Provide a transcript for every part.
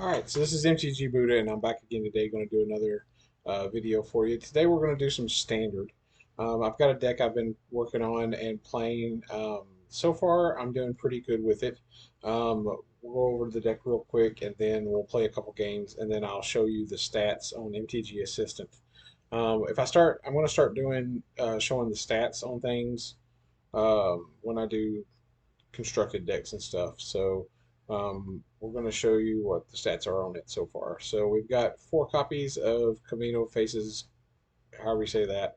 Alright, so this is MTG Buddha, and I'm back again today going to do another video for you. Today we're going to do some standard. I've got a deck I've been working on and playing. So far, I'm doing pretty good with it. We'll go over the deck real quick, and then we'll play a couple games, and then I'll show you the stats on MTG Assistant. If I start, I'm going to start doing showing the stats on things when I do constructed decks and stuff. So we're going to show you what the stats are on it so far. So we've got 4 copies of Camino Faces, however you say that.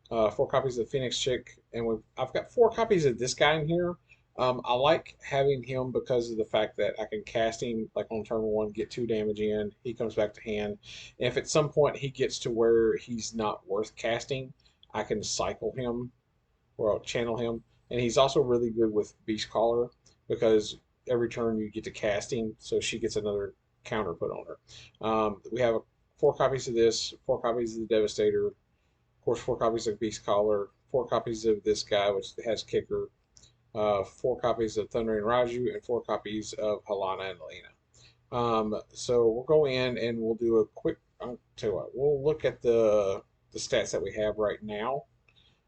4 copies of Phoenix Chick, and I've got 4 copies of this guy in here. I like having him because of the fact that I can cast him like on turn 1, get 2 damage in. He comes back to hand. And if at some point he gets to where he's not worth casting, I can cycle him or I'll channel him. And he's also really good with Beast Caller because every turn you get to casting, so she gets another counter put on her. We have 4 copies of this, 4 copies of the Devastator, of course, 4 copies of Beast Caller, 4 copies of this guy, which has Kicker, 4 copies of Thundering Raju, and 4 copies of Halana and Alina. So we'll go in and we'll do a quick. I'll tell you what, we'll look at the stats that we have right now.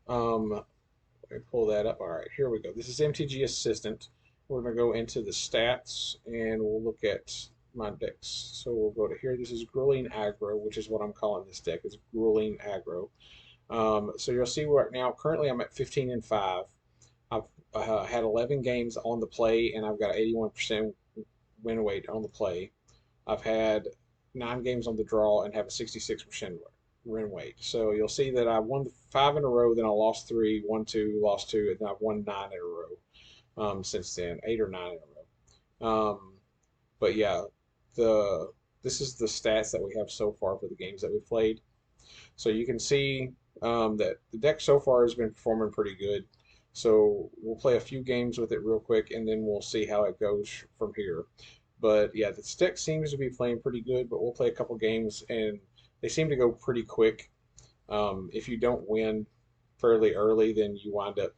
Um, Let me pull that up. All right, here we go. This is MTG Assistant. We're going to go into the stats and we'll look at my decks. So we'll go to here. This is Grueling Aggro, which is what I'm calling this deck. It's Grueling Aggro. So you'll see right now, currently I'm at 15-5. I've had 11 games on the play and I've got 81% win weight on the play. I've had 9 games on the draw and have a 66% win weight. So you'll see that I won 5 in a row, then I lost 3, won 2, lost 2, and then I've won 9 in a row since then, 8 or 9 in a row. But yeah, the this is the stats that we have so far for the games that we've played. So you can see that the deck so far has been performing pretty good. So we'll play a few games with it real quick, and then we'll see how it goes from here. But yeah, the deck seems to be playing pretty good, but we'll play a couple games, and they seem to go pretty quick. If you don't win fairly early, then you wind up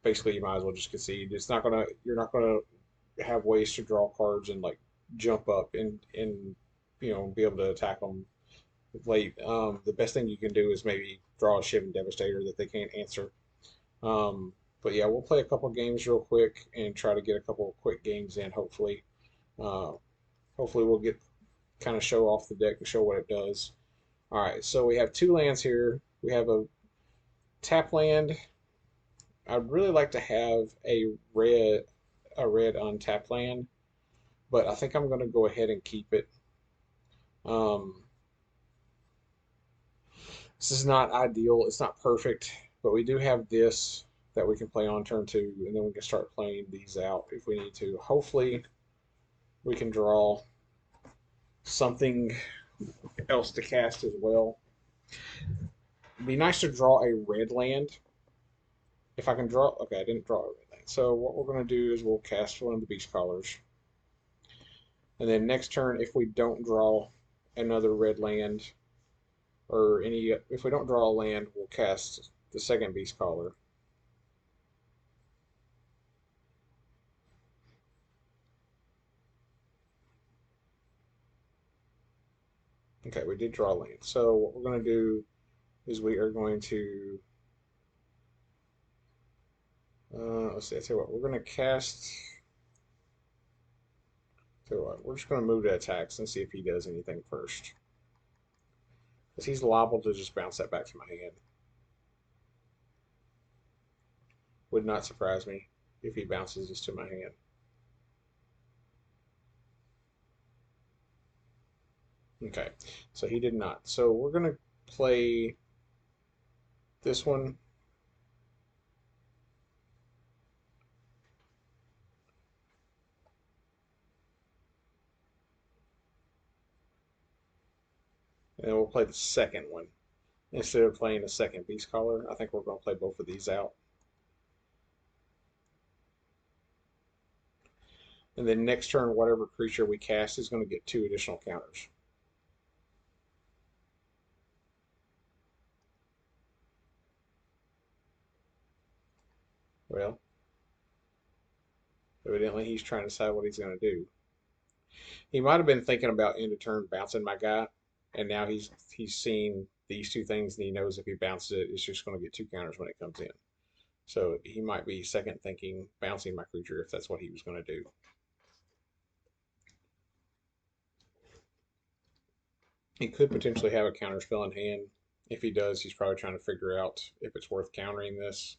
basically you might as well just concede. You're not gonna have ways to draw cards and like jump up and be able to attack them late. The best thing you can do is maybe draw a Shivan Devastator that they can't answer. Um, but yeah, we'll play a couple games real quick and try to get a couple of quick games in. Uh, hopefully we'll get kind of show off the deck and show what it does. All right, so we have 2 lands here. We have a tap land. I'd really like to have a red untapped land, but I think I'm going to go ahead and keep it. Um, this is not ideal. It's not perfect, but we do have this that we can play on turn 2, and then we can start playing these out if we need to. Hopefully, we can draw something else to cast as well. It'd be nice to draw a red land. If I can draw, okay, I didn't draw a red land. So what we're going to do is we'll cast one of the Beast Callers. And then next turn, if we don't draw another red land, if we don't draw a land, we'll cast the second Beast Caller. Okay, we did draw a land. So what we're going to do is we are going to, let's see, I tell you what, we're going to cast, tell you what, we're just going to move to attacks and see if he does anything first. Because he's liable to just bounce that back to my hand. Would not surprise me if he bounces this to my hand. Okay, so he did not. So we're going to play this one. And then we'll play the second one. Instead of playing a second Beast Caller, I think we're going to play both of these out. And then next turn, whatever creature we cast is going to get 2 additional counters. Well, evidently he's trying to decide what he's going to do. He might have been thinking about end of turn bouncing my guy, and now he's seen these two things, and he knows if he bounces it, it's just going to get two counters when it comes in. So he might be second thinking bouncing my creature if that's what he was going to do. He could potentially have a counter spell in hand. If he does, he's probably trying to figure out if it's worth countering this.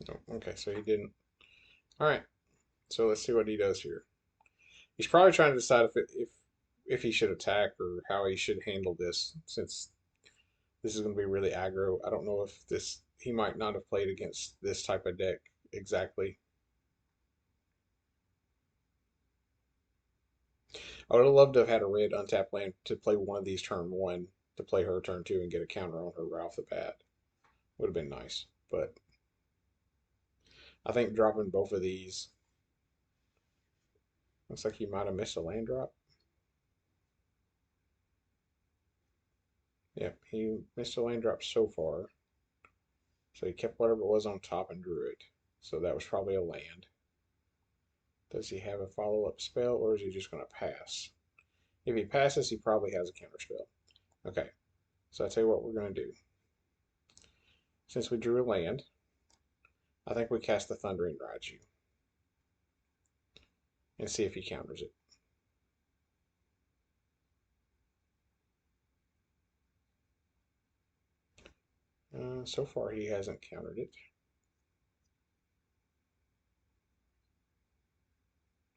Oh, okay, so he didn't. All right, so let's see what he does here. He's probably trying to decide if he should attack or how he should handle this, since this is going to be really aggro. I don't know if this he might not have played against this type of deck exactly. I would have loved to have had a red untapped land to play one of these turn one to play her turn two and get a counter on her right off the bat. Would have been nice, but I think dropping both of these looks like he might have missed a land drop. Yep, he missed a land drop so far. So he kept whatever was on top and drew it. So that was probably a land. Does he have a follow-up spell or is he just going to pass? If he passes, he probably has a counter spell. Okay, so I'll tell you what we're going to do. Since we drew a land, I think we cast the Thundering Raiju and see if he counters it. So far, he hasn't countered it.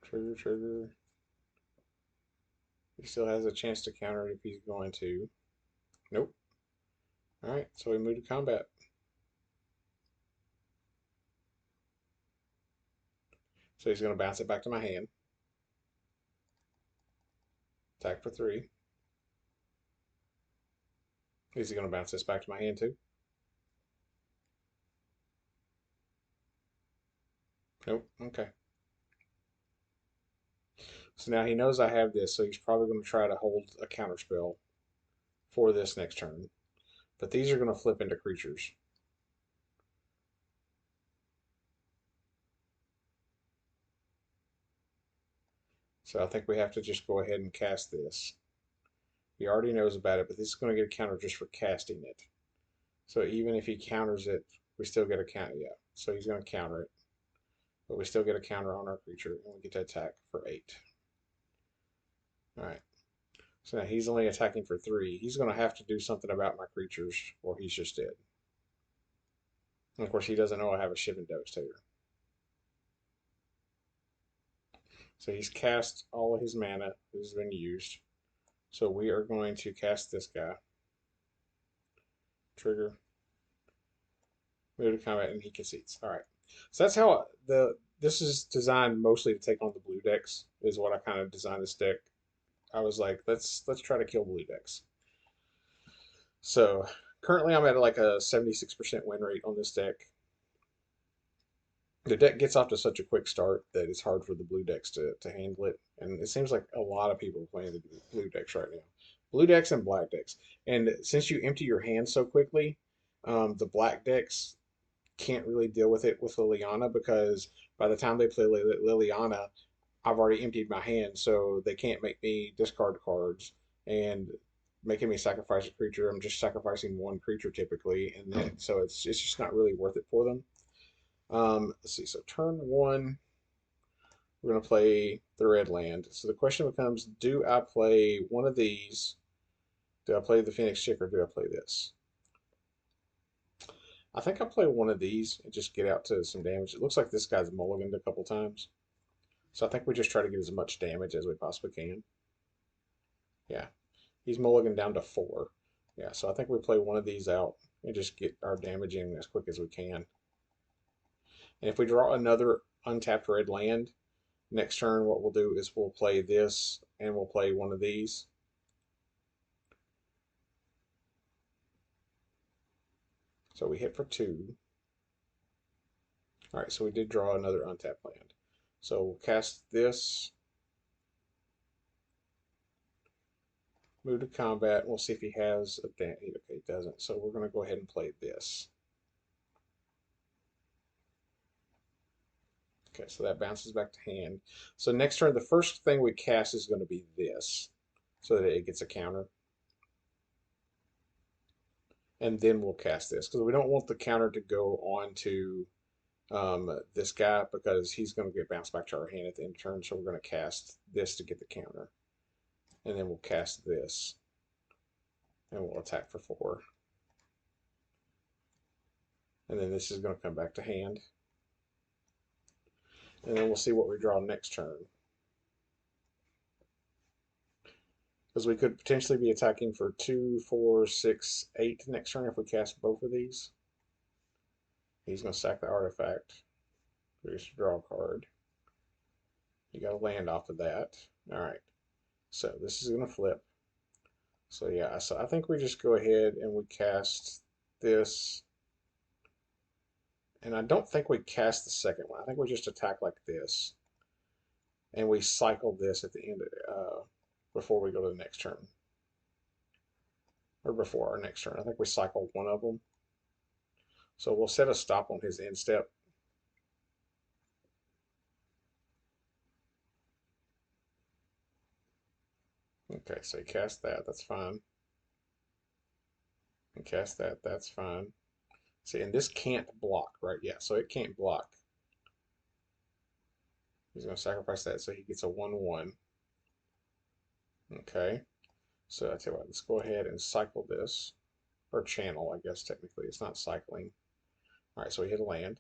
Trigger, trigger. He still has a chance to counter it if he's going to. Nope. Alright, so we move to combat. So he's going to bounce it back to my hand. Attack for 3. Is he going to bounce this back to my hand too? Nope. Okay. So now he knows I have this, so he's probably going to try to hold a counter spell for this next turn. But these are going to flip into creatures. So I think we have to just go ahead and cast this. He already knows about it, but this is going to get a counter just for casting it. So even if he counters it, we still get a counter. Yeah, so he's going to counter it. But we still get a counter on our creature, and we get to attack for 8. Alright. So now he's only attacking for 3. He's going to have to do something about my creatures, or he's just dead. And of course, he doesn't know I have a Shivan Devastator. So he's cast all of his mana that has been used. So we are going to cast this guy. Trigger. Move to combat, and he concedes. All right. So that's how this is designed mostly to take on the blue decks. Is what I kind of designed this deck. I was like, let's try to kill blue decks. So currently I'm at like a 76% win rate on this deck. The deck gets off to such a quick start that it's hard for the blue decks to handle it. And it seems like a lot of people are playing the blue decks right now. Blue decks and black decks. And since you empty your hand so quickly, the black decks can't really deal with it with Liliana because by the time they play Liliana, I've already emptied my hand, so they can't make me discard cards and making me sacrifice a creature. I'm just sacrificing one creature typically, and then so it's just not really worth it for them. Let's see. So turn one, we're going to play the red land. So the question becomes: do I play one of these? Do I play the Phoenix Chick or do I play this? I think I'll play one of these and just get out to some damage. It looks like this guy's mulliganed a couple times. So I think we just try to get as much damage as we possibly can. Yeah, he's mulliganed down to 4. Yeah, so I think we play one of these out and just get our damage in as quick as we can. And if we draw another untapped red land, next turn what we'll do is we'll play this and we'll play one of these. So we hit for 2. All right, so we did draw another untapped land. So we'll cast this. Move to combat. We'll see if he has a damage. Okay, he doesn't. So we're going to go ahead and play this. Okay, so that bounces back to hand. So next turn, the first thing we cast is going to be this, so that it gets a counter. And then we'll cast this, because we don't want the counter to go on to this guy, because he's going to get bounced back to our hand at the end of turn. So we're going to cast this to get the counter. And then we'll cast this. And we'll attack for 4. And then this is going to come back to hand. And then we'll see what we draw next turn. Because we could potentially be attacking for 2, 4, 6, 8 next turn if we cast both of these. He's going to sack the artifact. We just draw a card. You got to land off of that. All right. So this is going to flip. So yeah, so I think we just go ahead and we cast this. And I don't think we cast the second one. I think we just attack like this. And we cycle this at the end of, before we go to the next turn. Or before our next turn. I think we cycle one of them. So we'll set a stop on his end step. Okay, so he cast that, that's fine. And cast that, that's fine. See, and this can't block, right? Yeah, so it can't block. He's going to sacrifice that so he gets a 1/1. Okay, so I tell you what, let's go ahead and cycle this. Or channel, I guess, technically. It's not cycling. All right, so we hit a land.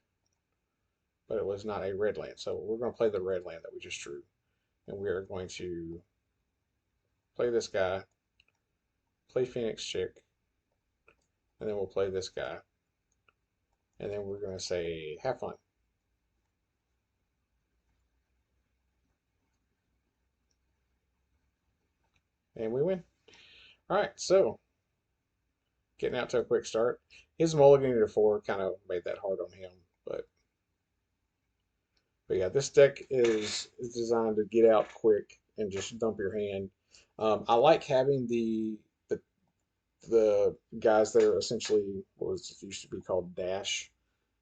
But it was not a red land. So we're going to play the red land that we just drew. And we are going to play this guy, play Phoenix Chick, and then we'll play this guy. And then we're going to say, have fun. And we win. All right, so getting out to a quick start. His mulligan to 4 kind of made that hard on him, but yeah, this deck is designed to get out quick and just dump your hand. I like having the the guys that are essentially what was used to be called dash,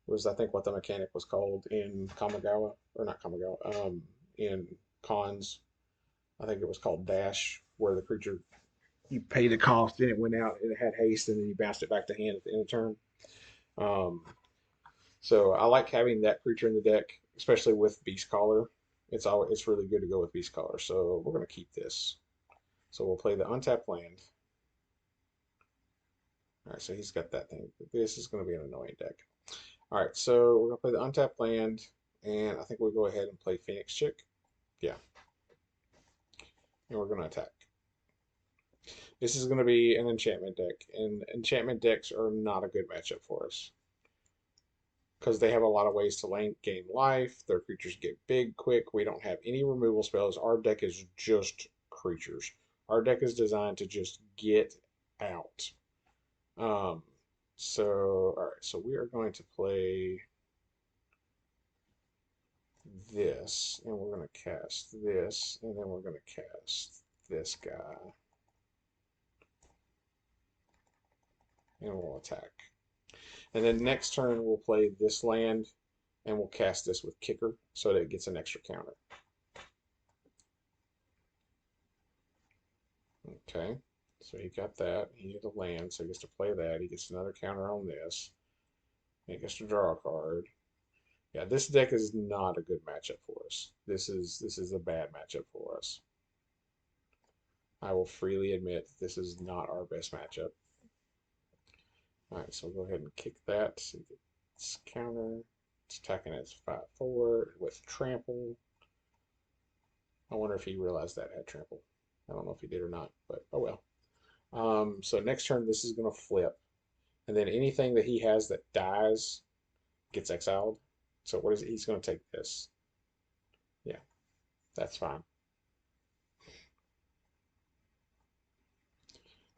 was I think what the mechanic was called in Kamigawa, or not Kamigawa, in Cons. I think it was called dash, where the creature, you paid a cost and it went out and it had haste and then you bounced it back to hand at the end of turn. Um, so I like having that creature in the deck, especially with Beast Caller. It's really good to go with Beast Caller. So we're gonna keep this. So we'll play the untapped land. All right, so he's got that thing. This is gonna be an annoying deck. All right, so we're gonna play the untapped land, and I think we'll go ahead and play Phoenix Chick. Yeah, and we're gonna attack. This is going to be an enchantment deck, and enchantment decks are not a good matchup for us because they have a lot of ways to gain life. Their creatures get big quick. We don't have any removal spells. Our deck is just creatures. Our deck is designed to just get out. Um, all right, so we are going to play this, and we're going to cast this, and then we're going to cast this guy. And we'll attack. And then next turn we'll play this land and we'll cast this with kicker so that it gets an extra counter. Okay, so he got that. He needed a land, so he gets to play that. He gets another counter on this. He gets to draw a card. Yeah, this deck is not a good matchup for us. This is a bad matchup for us. I will freely admit this is not our best matchup. Alright, so we'll go ahead and kick that. So it's counter. It's attacking as 5/4 with trample. I wonder if he realized that had trample. I don't know if he did or not, but oh well. So next turn, this is going to flip. And then anything that he has that dies gets exiled. So what is it? He's going to take this. Yeah, that's fine.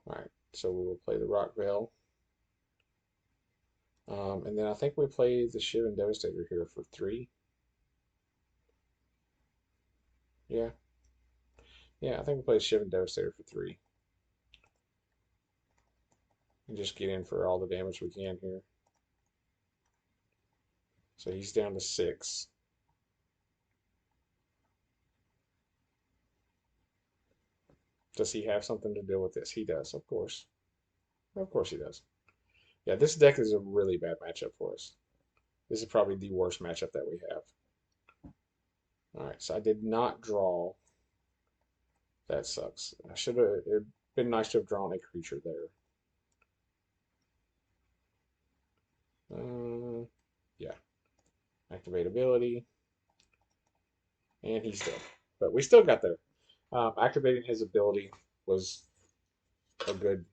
All right, so we will play the Rock Veil. And then I think we play the Shivan Devastator here for 3. Yeah. Yeah, I think we play Shivan Devastator for 3. and just get in for all the damage we can here. So he's down to 6. Does he have something to deal with this? He does, of course. Of course he does. Yeah, this deck is a really bad matchup for us. This is probably the worst matchup that we have. Alright, so I did not draw. That sucks. I should have. It'd been nice to have drawn a creature there. Yeah. Activate ability. And he's dead. But we still got there. Activating his ability was a good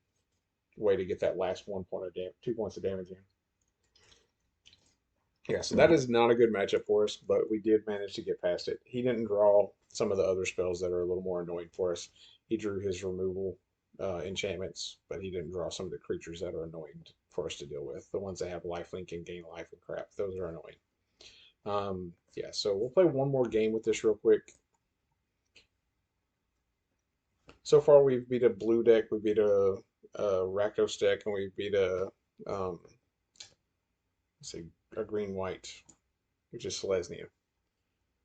way to get that last 1 point of damage, 2 points of damage in. Yeah, so that is not a good matchup for us, but we did manage to get past it. He didn't draw some of the other spells that are a little more annoying for us. He drew his removal enchantments, but he didn't draw some of the creatures that are annoying for us to deal with. The ones that have lifelink and gain life and crap, those are annoying. Yeah, so we'll play one more game with this real quick. So far, we've beat a blue deck, we beat a Rakdos deck, and we beat a let's see, a green-white, which is Selesnya.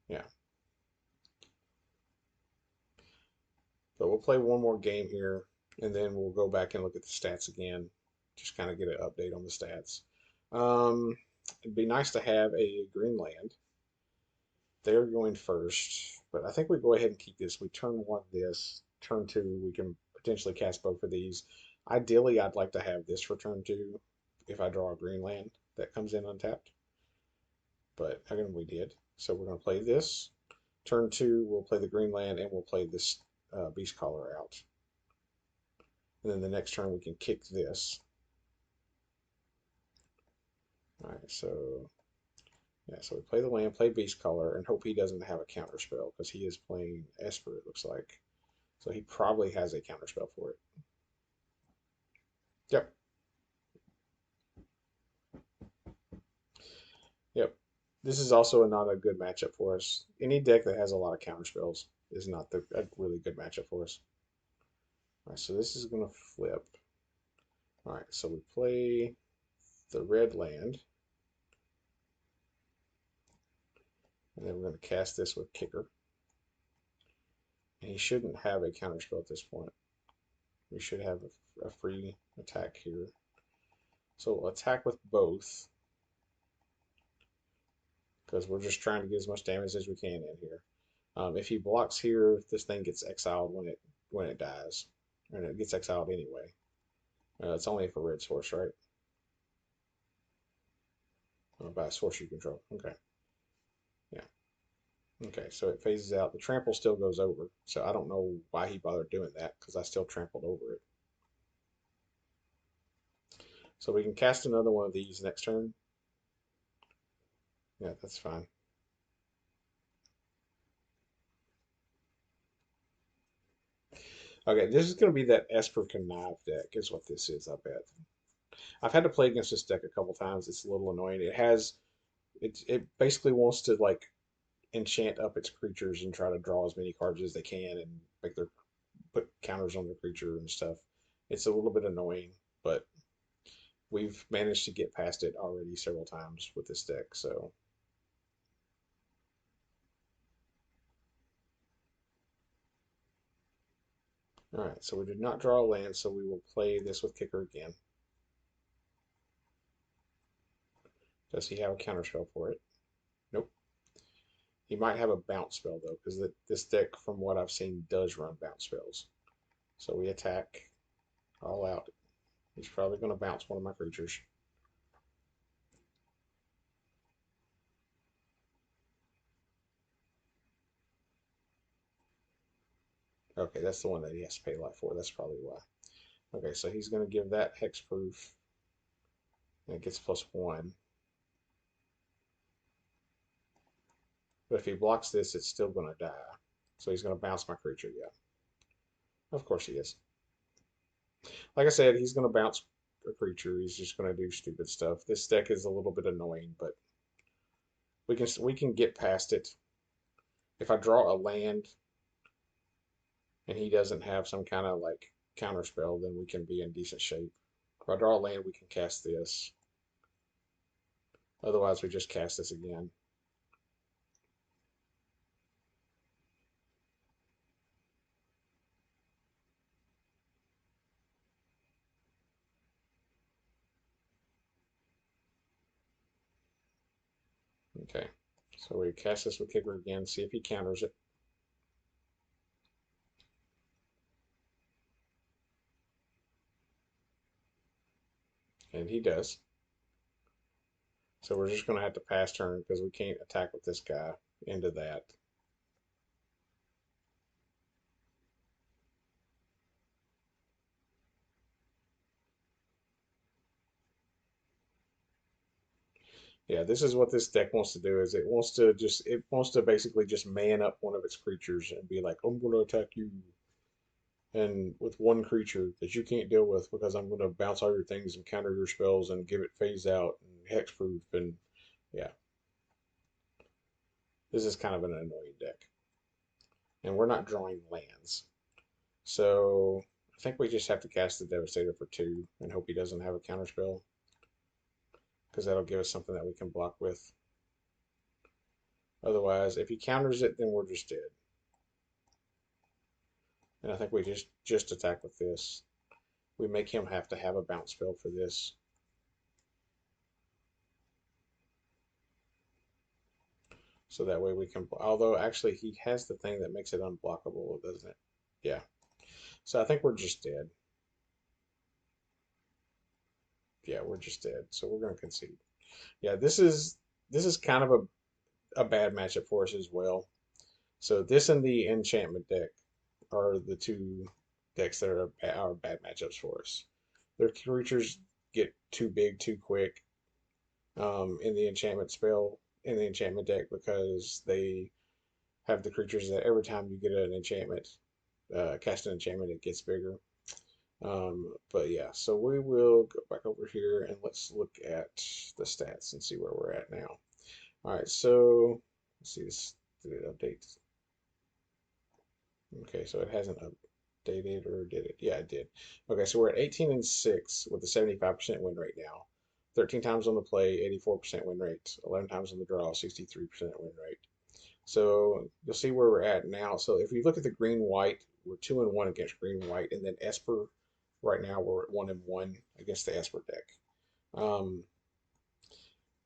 Yeah. But we'll play one more game here, and then we'll go back and look at the stats again. Just kind of get an update on the stats. It'd be nice to have a green land. They're going first, but I think we go ahead and keep this. We turn 1 this. Turn 2, we can potentially cast both of these. Ideally, I'd like to have this for turn 2 if I draw a green land that comes in untapped. But again, we did. So we're going to play this. Turn 2, we'll play the green land, and we'll play this Beast Caller out. And then the next turn, we can kick this. All right, so yeah, so we play the land, play Beast Caller, and hope he doesn't have a counter spell because he is playing Esper, it looks like. So he probably has a counter spell for it. Yep. Yep. This is also not a good matchup for us. Any deck that has a lot of counter spells is not a really good matchup for us. All right, so this is going to flip. All right, so we play the red land. And then we're going to cast this with Kicker. And he shouldn't have a counter spell at this point. We should have a free attack here. So we'll attack with both. Because we're just trying to get as much damage as we can in here. If he blocks here, this thing gets exiled when it dies. And it gets exiled anyway. It's only for red source, right? By a source you control. Okay. Yeah. Okay, so it phases out. The trample still goes over. So I don't know why he bothered doing that, because I still trampled over it. So we can cast another one of these next turn. Yeah, that's fine. Okay, this is going to be that Esper Connive deck, is what this is, I bet. I've had to play against this deck a couple times. It's a little annoying. It basically wants to like enchant up its creatures and try to draw as many cards as they can and make their put counters on the creature and stuff. It's a little bit annoying, but we've managed to get past it already several times with this deck, so alright, so we did not draw a land, so we will play this with Kicker again. Does he have a counterspell for it? Nope. He might have a bounce spell though, because this deck, from what I've seen, does run bounce spells. So we attack all out. He's probably going to bounce one of my creatures. Okay, that's the one that he has to pay life for. That's probably why. Okay, so he's going to give that hexproof. And it gets +1. But if he blocks this, it's still going to die. So he's going to bounce my creature, yeah. Of course he is. Like I said, he's going to bounce a creature. He's just going to do stupid stuff. This deck is a little bit annoying, but we can get past it. If I draw a land and he doesn't have some kind of like counter spell, then we can be in decent shape. If I draw a land, we can cast this. Otherwise, we just cast this again. Okay, so we cast this with Kicker again, see if he counters it. And he does. So we're just going to have to pass turn because we can't attack with this guy into that. Yeah, this is what this deck wants to do is it wants to basically just man up one of its creatures and be like, I'm going to attack you and with one creature that you can't deal with because I'm going to bounce all your things and counter your spells and give it phase out and hexproof and yeah, this is kind of an annoying deck. And we're not drawing lands. So I think we just have to cast the Devastator for 2 and hope he doesn't have a counterspell because that'll give us something that we can block with. Otherwise, if he counters it, then we're just dead. And I think we just attack with this. We make him have to have a bounce spell for this. So that way we can, although actually he has the thing that makes it unblockable, doesn't it? Yeah. So I think we're just dead. Yeah, we're just dead. So we're going to concede. Yeah, this is kind of a bad matchup for us as well. So this and the enchantment deck are the two decks that are bad matchups for us. Their creatures get too big too quick in the enchantment spell in the enchantment deck because they have the creatures that every time you get an enchantment, cast an enchantment, it gets bigger. But yeah, so we will go back over here and let's look at the stats and see where we're at now. All right, so let's see this. Did it update? Okay, so it hasn't updated or did it? Yeah, it did. Okay, so we're at 18-6 with a 75% win rate now. 13 times on the play, 84% win rate. 11 times on the draw, 63% win rate. So you'll see where we're at now. So if you look at the green white, we're 2-1 against green white, and then Esper. Right now we're at 1-1 against the Esper deck. Um,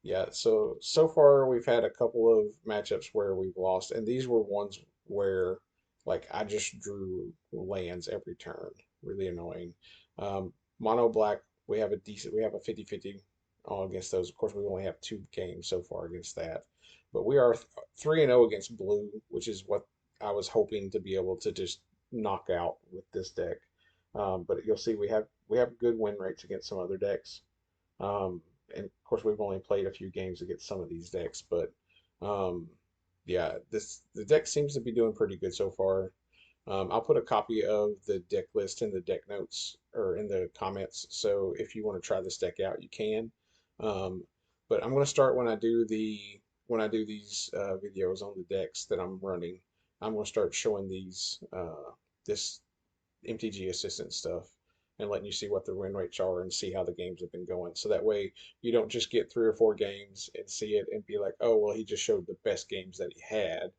yeah, so far we've had a couple of matchups where we've lost, and these were ones where like I just drew lands every turn. Really annoying. Mono black, we have a 50-50 all against those. Of course, we only have 2 games so far against that. But we are 3-0 against blue, which is what I was hoping to be able to just knock out with this deck. But you'll see we have good win rates against some other decks. Um, and of course, we've only played a few games against some of these decks, but um, yeah, the deck seems to be doing pretty good so far. I'll put a copy of the deck list in the deck notes or in the comments, so if you want to try this deck out, you can. Um, but I'm going to start when I do these videos on the decks that I'm running. I'm going to start showing this MTG assistant stuff and letting you see what the win rates are and see how the games have been going. So that way you don't just get 3 or 4 games and see it and be like, oh, well, he just showed the best games that he had.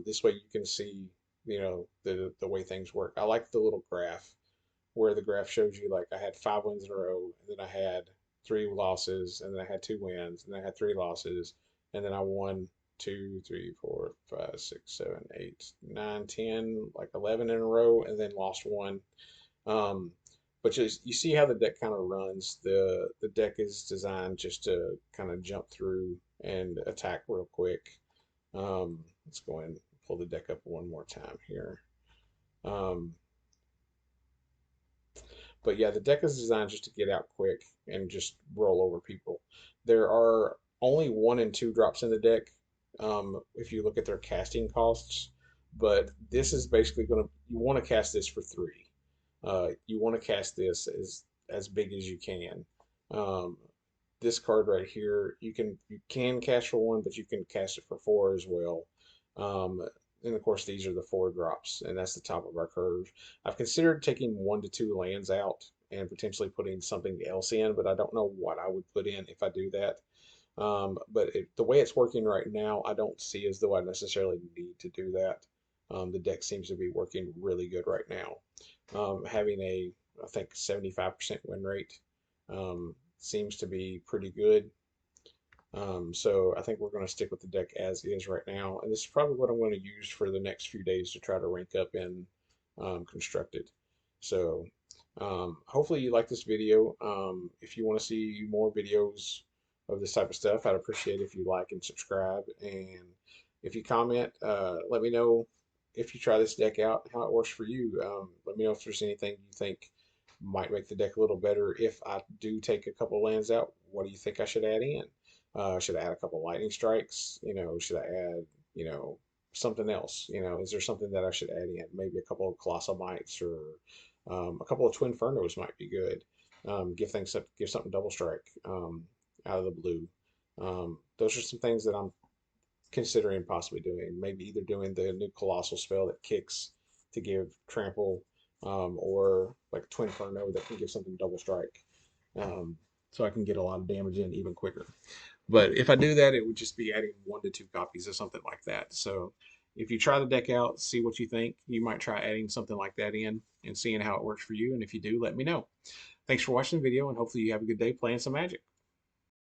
This way you can see, the way things work. I like the little graph where the graph shows you like I had 5 wins in a row, and then I had 3 losses, and then I had 2 wins, and then I had 3 losses, and then I won 2, 3, 4, 5, 6, 7, 8, 9, 10, like 11 in a row, and then lost one. Um, but you see how the deck kind of runs. The deck is designed just to kind of jump through and attack real quick. Let's go and pull the deck up one more time here. Um, but yeah, the deck is designed just to get out quick and just roll over people. There are only 1 and 2 drops in the deck if you look at their casting costs. But this is basically you want to cast this for 3. You want to cast this as big as you can. Um, this card right here, you can cast for 1, but you can cast it for 4 as well. Um, and of course, these are the 4 drops, and that's the top of our curve. I've considered taking 1 to 2 lands out and potentially putting something else in, but I don't know what I would put in if I do that. The way it's working right now, I don't see as though I necessarily need to do that. The deck seems to be working really good right now. Having I think, 75% win rate seems to be pretty good. So I think we're going to stick with the deck as is right now. And this is probably what I'm going to use for the next few days to try to rank up in Constructed. So hopefully you like this video. If you want to see more videos of this type of stuff, I'd appreciate if you like and subscribe. And if you comment, let me know if you try this deck out, how it works for you. Let me know if there's anything you think might make the deck a little better. If I do take a couple lands out, what do you think I should add in? Should I add a couple lightning strikes? Should I add, something else? Is there something that I should add in? Maybe a couple of colossal mites or a couple of twin infernos might be good. Give something double strike out of the blue. Those are some things that I'm considering possibly doing. Maybe either doing the new colossal spell that kicks to give trample, or like twin inferno that can give something double strike. So I can get a lot of damage in even quicker. But if I do that, it would just be adding 1 to 2 copies or something like that. So if you try the deck out, see what you think. You might try adding something like that in and seeing how it works for you. And if you do, let me know. Thanks for watching the video, and hopefully you have a good day playing some Magic.